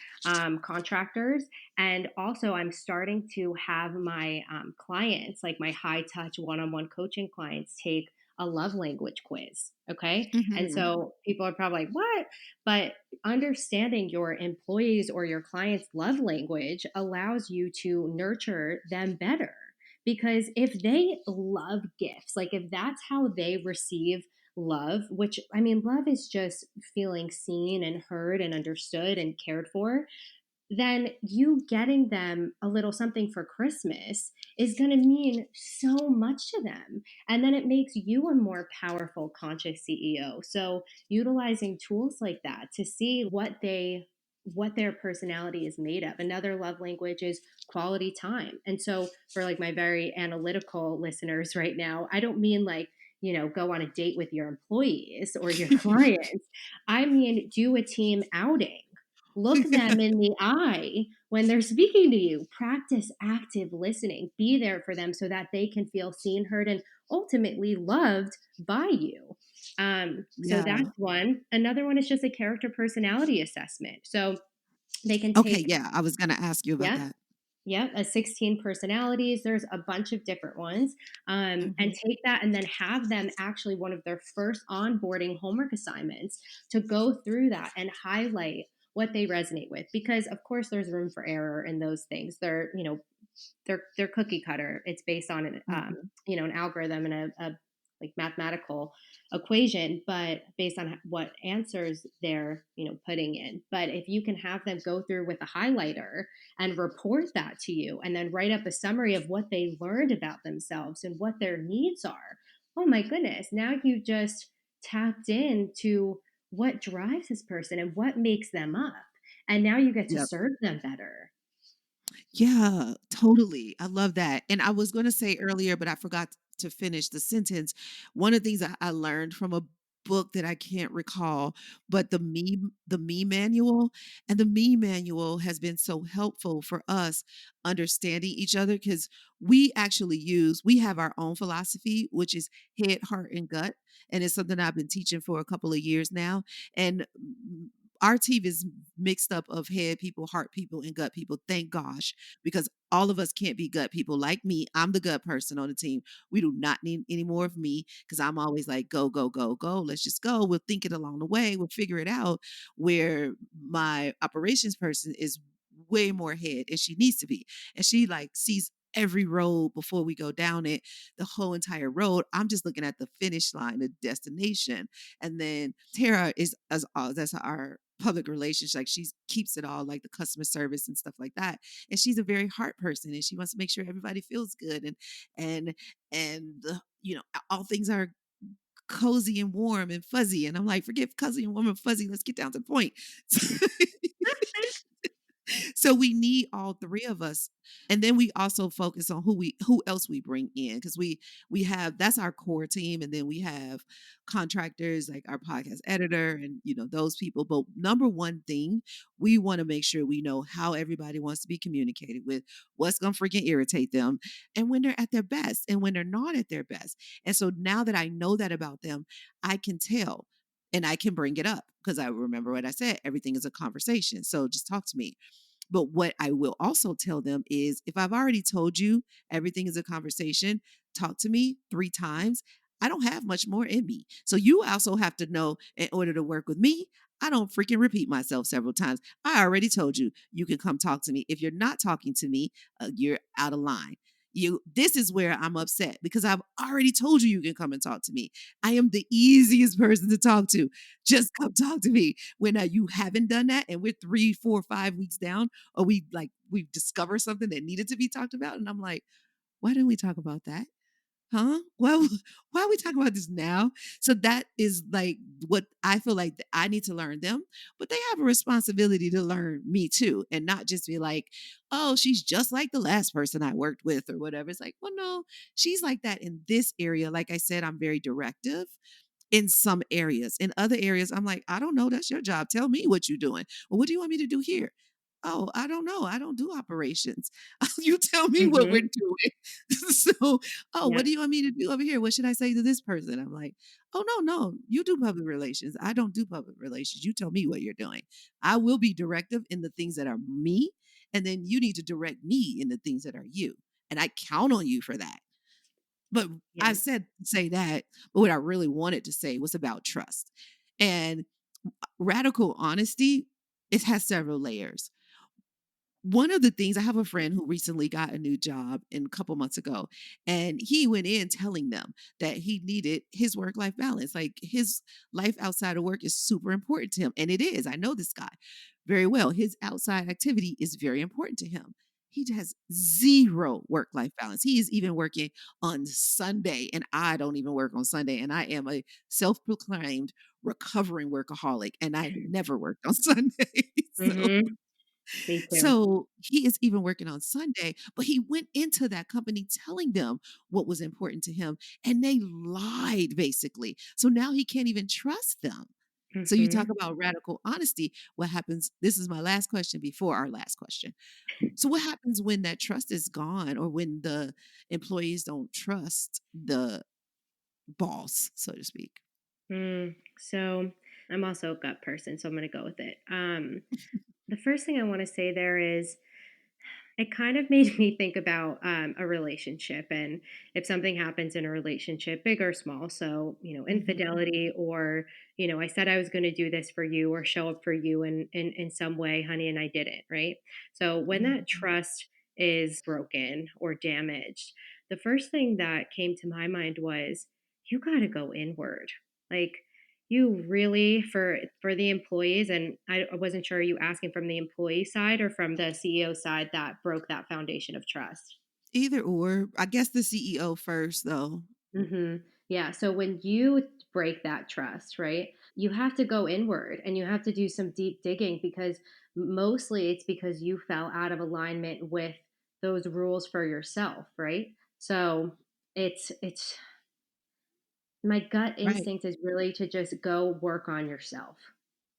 contractors, and also I'm starting to have my clients, like my high touch one on one coaching clients, take a love language quiz. Okay. And Mhm. so people are probably like, what? But understanding your employees or your clients' love language allows you to nurture them better. Because if they love gifts, like if that's how they receive love, which I mean, love is just feeling seen and heard and understood and cared for, then you getting them a little something for Christmas is going to mean so much to them. And then it makes you a more powerful, conscious CEO. So utilizing tools like that to see what their personality is made of. Another love language is quality time. And so for like my very analytical listeners right now, I don't mean like, go on a date with your employees or your clients. I mean, do a team outing. Look them in the eye when they're speaking to you. Practice active listening. Be there for them so that they can feel seen, heard, and ultimately loved by you. So Yeah. that's one. Another one is just a character personality assessment. So they can Okay, take, yeah, I was gonna ask you about yeah, that. Yep, 16 personalities. There's a bunch of different ones. And Mhm. take that and then have them actually one of their first onboarding homework assignments to go through that and highlight what they resonate with. Because of course there's room for error in those things. They're cookie cutter. It's based on an Mhm. an algorithm and a like mathematical equation, but based on what answers they're putting in. But if you can have them go through with a highlighter and report that to you, and then write up a summary of what they learned about themselves and what their needs are. Oh my goodness! Now you just tapped into what drives this person and what makes them up, and now you get to Yep. serve them better. Yeah, totally. I love that. And I was going to say earlier, but I forgot to finish the sentence. One of the things I learned from a book that I can't recall, but the me manual, and the me manual has been so helpful for us understanding each other because we have our own philosophy, which is head, heart, and gut. And it's something I've been teaching for a couple of years now. And our team is mixed up of head people, heart people, and gut people. Thank gosh, because all of us can't be gut people like me. I'm the gut person on the team. We do not need any more of me because I'm always like, go, go, go, go. Let's just go. We'll think it along the way. We'll figure it out. Where my operations person is way more head, and she needs to be. And she like sees every road before we go down it, the whole entire road. I'm just looking at the finish line, the destination. And then Tara is as that's our public relations, like she keeps it all like the customer service and stuff like that. And she's a very heart person, and she wants to make sure everybody feels good, and all things are cozy and warm and fuzzy. And I'm like, forget cozy and warm and fuzzy, let's get down to the point. So we need all three of us, and then we also focus on who else we bring in, because we have that's our core team, and then we have contractors like our podcast editor and those people. But number one thing, we want to make sure we know how everybody wants to be communicated with, what's going to freaking irritate them, and when they're at their best and when they're not at their best. And so now that I know that about them, I can tell, and I can bring it up because I remember what I said, everything is a conversation, so just talk to me. But what I will also tell them is, if I've already told you everything is a conversation, talk to me 3 times. I don't have much more in me. So you also have to know, in order to work with me, I don't freaking repeat myself several times. I already told you, you can come talk to me. If you're not talking to me, you're out of line. This is where I'm upset because I've already told you can come and talk to me. I am the easiest person to talk to. Just come talk to me. When you haven't done that and we're 3, 4, 5 weeks down, or we've discovered something that needed to be talked about, and I'm like, why didn't we talk about that? Huh? Why are we talking about this now? So that is like what I feel like that I need to learn them, but they have a responsibility to learn me too, and not just be like, oh, she's just like the last person I worked with or whatever. It's like, well, no, she's like that in this area. Like I said, I'm very directive in some areas. In other areas, I'm like, I don't know. That's your job. Tell me what you're doing. Well, what do you want me to do here? Oh, I don't know. I don't do operations. You tell me what we're Hmm. doing. So, oh, what Yep. do you want me to do over here? What should I say to this person? I'm like, oh, no, no. You do public relations. I don't do public relations. You tell me what you're doing. I will be directive in the things that are me. And then you need to direct me in the things that are you. And I count on you for that. But I Yes. said say that, but what I really wanted to say was about trust. And radical honesty, it has several layers. One of the things, I have a friend who recently got a new job in a couple months ago, and he went in telling them that he needed his work life balance. Like his life outside of work is super important to him. And it is. I know this guy very well. His outside activity is very important to him. He has zero work life balance. He is even working on Sunday, and I don't even work on Sunday. And I am a self proclaimed recovering workaholic, and I never worked on Sunday. So Hmm. Me too. so he is even working on Sunday, but he went into that company telling them what was important to him, and they lied basically. So now he can't even trust them. So you talk Hmm. about radical honesty. What happens? This is my last question before our last question. So what happens when that trust is gone, or when the employees don't trust the boss, so to speak? So I'm also a gut person, so I'm going to go with it. The first thing I want to say there is It kind of made me think about a relationship, and if something happens in a relationship, big or small, so Mhm. infidelity, or I said I was going to do this for you or show up for you in some way, honey, and I didn't, right? So when that Mhm. trust is broken or damaged, the first thing that came to my mind was you got to go inward, like you really for the employees, and I wasn't sure, are you asking from the employee side or from the CEO side that broke that foundation of trust? Either or. I guess the CEO first, though. Mhm. Yeah, so when you break that trust, right, you have to go inward and you have to do some deep digging, because mostly it's because you fell out of alignment with those rules for yourself, right? So it's my gut Right. instinct is really to just go work on yourself.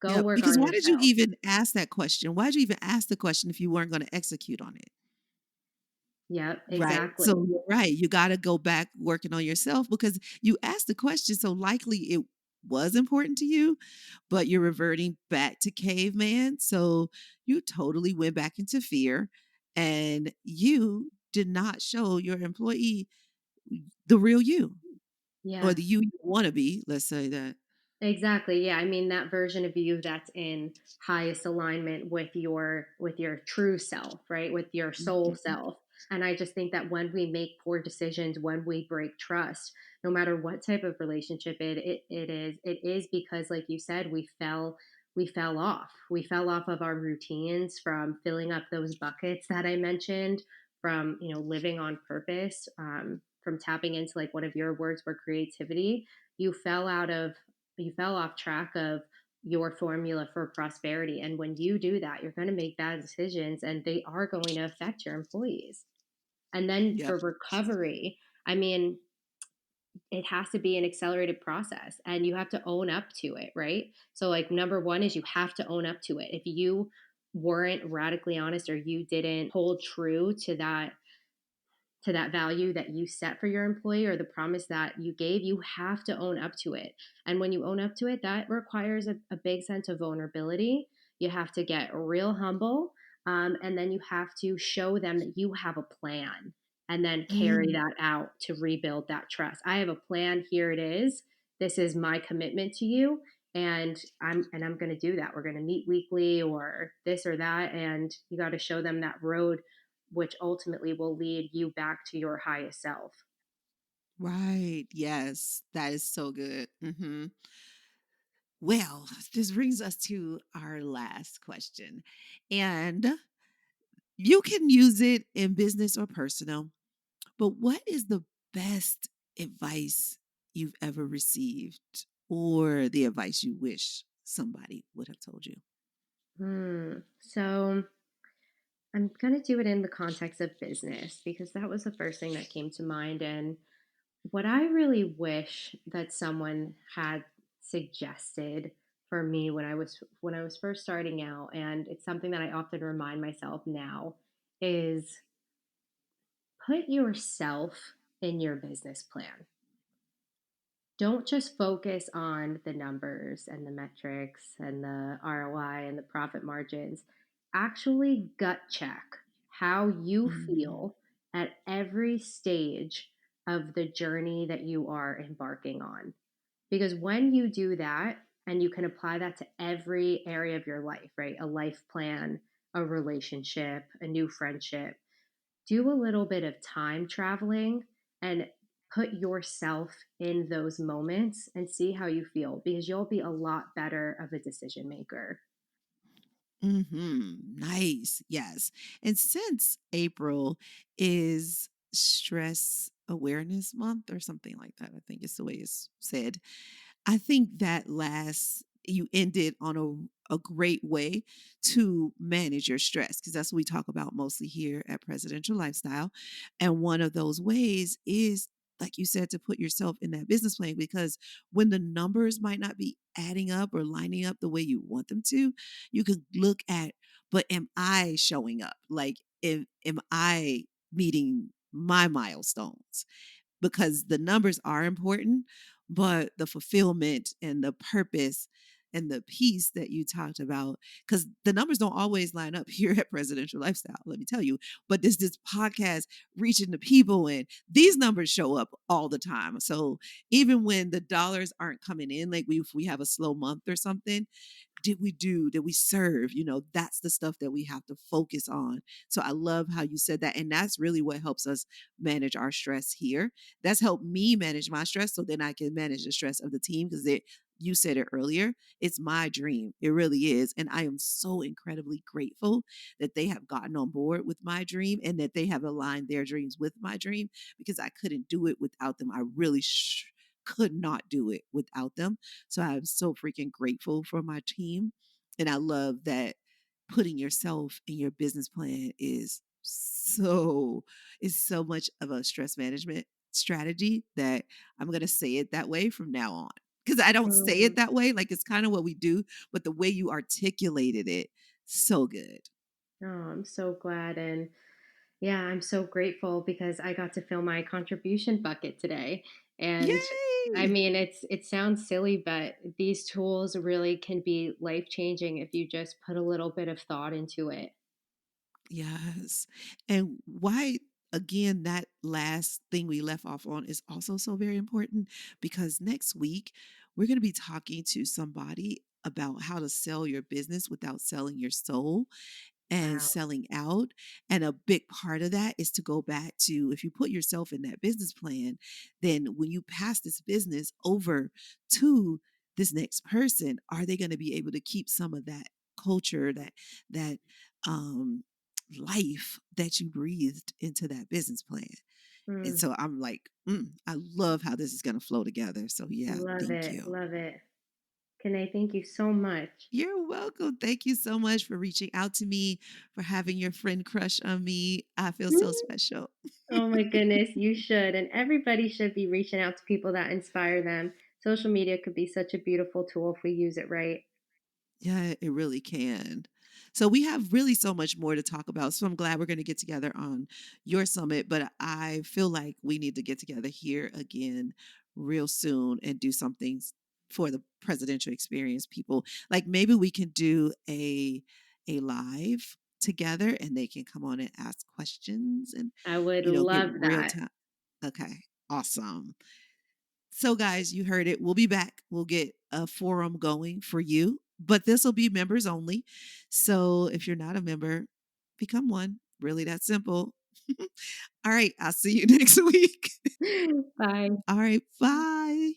Go Yep. work Because on why did you yourself. even ask that question? Why did you even ask the question if you weren't gonna execute on it? Yep, Right. exactly. So you're right. You gotta go back working on yourself because you asked the question, so likely it was important to you, but you're reverting back to caveman. So you totally went back into fear and you did not show your employee the real you or the Yes. you want to be. Let's say that. Exactly. Yeah. I mean, that version of you that's in highest alignment with your true self, right? With your soul Mhm. self. And I just think that when we make poor decisions, when we break trust, no matter what type of relationship it is because, like you said, we fell off. We fell off of our routines, from filling up those buckets that I mentioned, from living on purpose, from tapping into, like, one of your words were creativity. You fell out of you fell off track of your formula for prosperity. And when you do that, you're going to make bad decisions, and they are going to affect your employees. And then Yep. for recovery, I mean, it has to be an accelerated process and you have to own up to it, right? So, like, number one is you have to own up to it. If you weren't radically honest, or you didn't hold true to that value that you set for your employee, or the promise that you gave, you have to own up to it. And when you own up to it, that requires a big sense of vulnerability. You have to get real humble. And then you have to show them that you have a plan, and then carry Mm, that out to rebuild that trust. I have a plan. Here it is. This is my commitment to you. And I'm going to do that. We're going to meet weekly, or this or that. And you got to show them that road, which ultimately will lead you back to your highest self. right. Yes. That is so good. Well, this brings us to our last question. And you can use it in business or personal, but what is the best advice you've ever received or the advice you wish somebody would have told you? So I'm going to do it in the context of business, because that was the first thing that came to mind. And what I really wish that someone had suggested for me when I was first starting out, and it's something that I often remind myself now, is put yourself in your business plan. Don't just focus on the numbers and the metrics and the ROI and the profit margins. Actually, gut check how you Mhm. feel at every stage of the journey that you are embarking on. Because when you do that, and you can apply that to every area of your life, right? A life plan, a relationship, a new friendship, do a little bit of time traveling and put yourself in those moments and see how you feel, because you'll be a lot better of a decision maker. Nice. Yes. And since April is stress awareness month or something like that, I think is the way it's said. I think that last you ended on a great way to manage your stress because that's what we talk about mostly here at Presidential Lifestyle. And one of those ways is, like you said, to put yourself in that business plan because when the numbers might not be adding up or lining up the way you want them to, you could look at, but am I showing up? Like, am I meeting my milestones? Because the numbers are important, but the fulfillment and the purpose, and the piece that you talked about, because the numbers don't always line up here at Presidential Lifestyle, let me tell you. But this podcast reaching the people, and these numbers show up all the time. So even when the dollars aren't coming in, like if we have a slow month or something, did we serve, that's the stuff that we have to focus on. So I love how you said that, and that's really what helps us manage our stress here. That's helped me manage my stress, so then I can manage the stress of the team, because you said it earlier, it's my dream, it really is, and I am so incredibly grateful that they have gotten on board with my dream and that they have aligned their dreams with my dream, because I couldn't do it without them. I really could not do it without them. So I'm so freaking grateful for my team. And I love that putting yourself in your business plan is so much of a stress management strategy that I'm going to say it that way from now on. Because I don't say it Mm. that way, like it's kind of what we do, but the way you articulated it, so good. Oh, I'm so glad. And yeah, I'm so grateful because I got to fill my contribution bucket today. And I Yay! mean, it sounds silly, but these tools really can be life-changing if you just put a little bit of thought into it. Yes. And why, again, that last thing we left off on is also so very important, because next week we're going to be talking to somebody about how to sell your business without selling your soul and Wow. selling out. And a big part of that is to go back to, if you put yourself in that business plan, then when you pass this business over to this next person, are they going to be able to keep some of that culture, that um life that you breathed into that business plan? And Mm, so I'm like, I love how this is going to flow together. So yeah, love thank it. you. Love it. Kane, thank you so much. You're welcome. Thank you so much for reaching out to me, for having your friend crush on me. I feel so Mm. special. Oh my goodness, you should. And everybody should be reaching out to people that inspire them. Social media could be such a beautiful tool if we use it right. Yeah, it really can. So we have really so much more to talk about. So I'm glad we're going to get together on your summit, but I feel like we need to get together here again real soon and do something for the presidential experience people. Like maybe we can do a live together and they can come on and ask questions and I would get love real that. time. Okay. Awesome. So, guys, you heard it. We'll be back. We'll get a forum going for you, but this will be members only. So, if you're not a member, become one. Really that simple. All right. I'll see you next week. Bye. All right. Bye.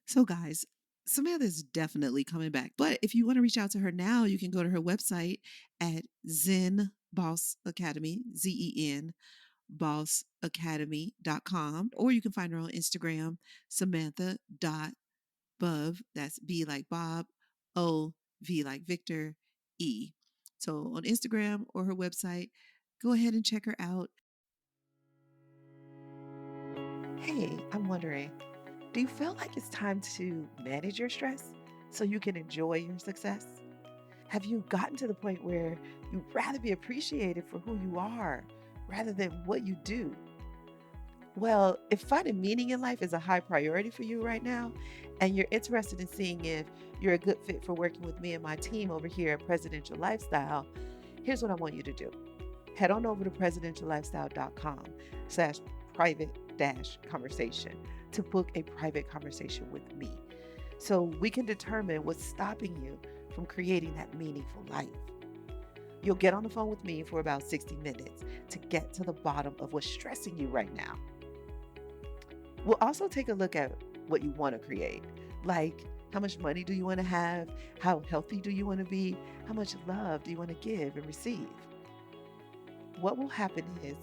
So, guys, Samantha's definitely coming back. But if you want to reach out to her now, you can go to her website at Zen Boss Academy, Zen bossacademy.com, or you can find her on Instagram, Samantha.Bove. That's B like Bob, O, V like Victor, E. So on Instagram or her website, go ahead and check her out. Hey, I'm wondering, do you feel like it's time to manage your stress so you can enjoy your success? Have you gotten to the point where you'd rather be appreciated for who you are rather than what you do? Well, if finding meaning in life is a high priority for you right now, and you're interested in seeing if you're a good fit for working with me and my team over here at Presidential Lifestyle, here's what I want you to do. Head on over to presidentiallifestyle.com/private conversation to book a private conversation with me so we can determine what's stopping you from creating that meaningful life. You'll get on the phone with me for about 60 minutes to get to the bottom of what's stressing you right now. We'll also take a look at what you want to create, like how much money do you want to have? How healthy do you want to be? How much love do you want to give and receive? What will happen is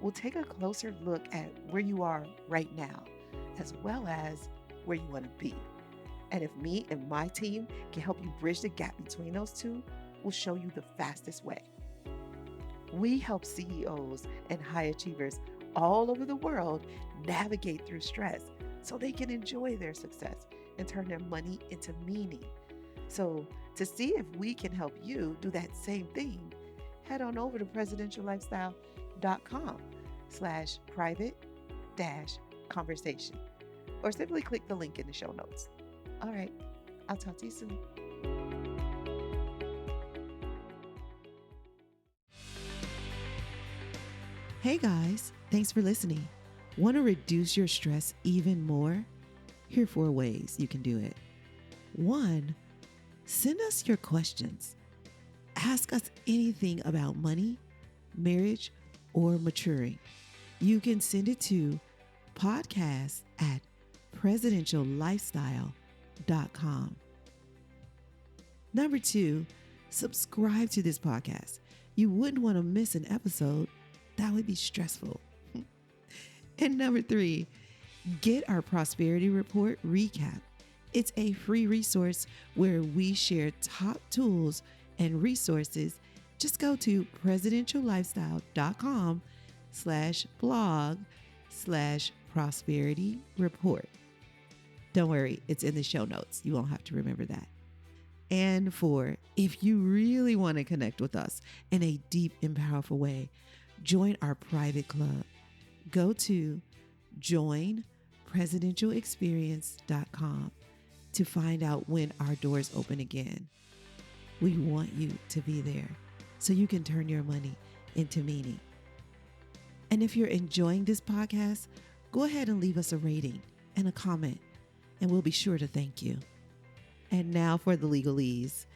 we'll take a closer look at where you are right now, as well as where you want to be. And if me and my team can help you bridge the gap between those two, we'll show you the fastest way. We help CEOs and high achievers all over the world navigate through stress so they can enjoy their success and turn their money into meaning. So, to see if we can help you do that same thing, head on over to presidentiallifestyle.com/private conversation or simply click the link in the show notes. All right, I'll talk to you soon. Hey guys, thanks for listening. Want to reduce your stress even more? Here are 4 ways you can do it. 1, send us your questions. Ask us anything about money, marriage, or maturing. You can send it to podcast@presidentiallifestyle.com. Number 2, subscribe to this podcast. You wouldn't want to miss an episode. That would be stressful. And number 3, get our prosperity report recap. It's a free resource where we share top tools and resources. Just go to presidentiallifestyle.com/blog/prosperity report. Don't worry, it's in the show notes. You won't have to remember that. And 4, if you really want to connect with us in a deep and powerful way, join our private club. Go to joinpresidentialexperience.com to find out when our doors open again. We want you to be there so you can turn your money into meaning. And if you're enjoying this podcast, go ahead and leave us a rating and a comment, and we'll be sure to thank you. And now for the legalese.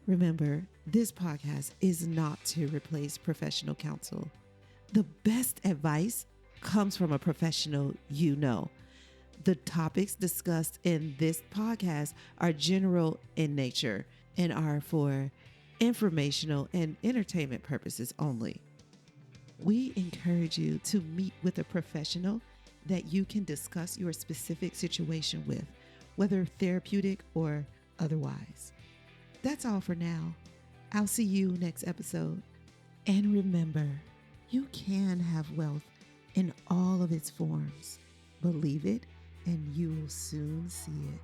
Remember, this podcast is not to replace professional counsel. The best advice comes from a professional you know. The topics discussed in this podcast are general in nature and are for informational and entertainment purposes only. We encourage you to meet with a professional that you can discuss your specific situation with, whether therapeutic or otherwise. That's all for now. I'll see you next episode. And remember, you can have wealth in all of its forms. Believe it, and you will soon see it.